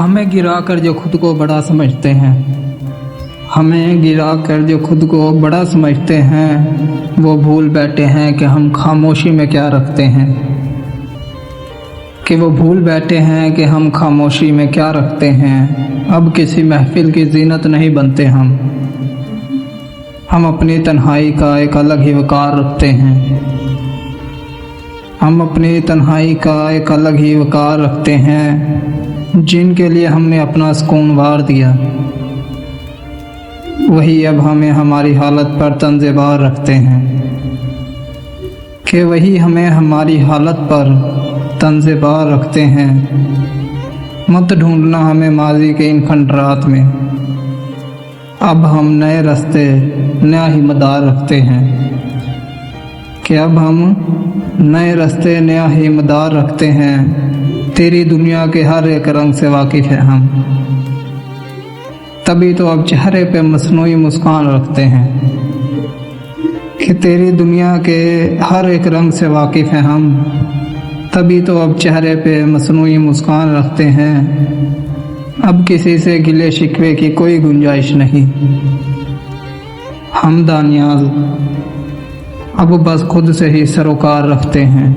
ہمیں گرا کر جو خود کو بڑا سمجھتے ہیں، ہمیں گرا کر جو خود کو بڑا سمجھتے ہیں، وہ بھول بیٹھے ہیں کہ ہم خاموشی میں کیا رکھتے ہیں، وہ بھول بیٹھے ہیں کہ ہم خاموشی میں کیا رکھتے ہیں۔ اب کسی محفل کی زینت نہیں بنتے ہم اپنی تنہائی کا ایک الگ ہی وقار رکھتے ہیں، ہم اپنی تنہائی کا ایک الگ ہی وقار رکھتے ہیں، جن کے لیے ہم نے اپنا سکون وار دیا، وہی اب ہمیں ہماری حالت پر طنز بار رکھتے ہیں، وہی ہمیں ہماری حالت پر طنز بار رکھتے ہیں۔ مت ڈھونڈنا ہمیں ماضی کے ان کھنڈرات میں، اب ہم نئے راستے نیا ہی مدار رکھتے ہیں، اب ہم نئے راستے نیا ہی مدار رکھتے ہیں۔ تیری دنیا کے ہر ایک رنگ سے واقف ہیں ہم، تبھی تو اب چہرے پہ مصنوعی مسکان رکھتے ہیں، تیری دنیا کے ہر ایک رنگ سے واقف ہیں ہم، تبھی تو اب چہرے پہ مصنوعی مسکان رکھتے ہیں۔ اب کسی سے گلے شکوے کی کوئی گنجائش نہیں، ہم دانیال اب بس خود سے ہی سروکار رکھتے ہیں۔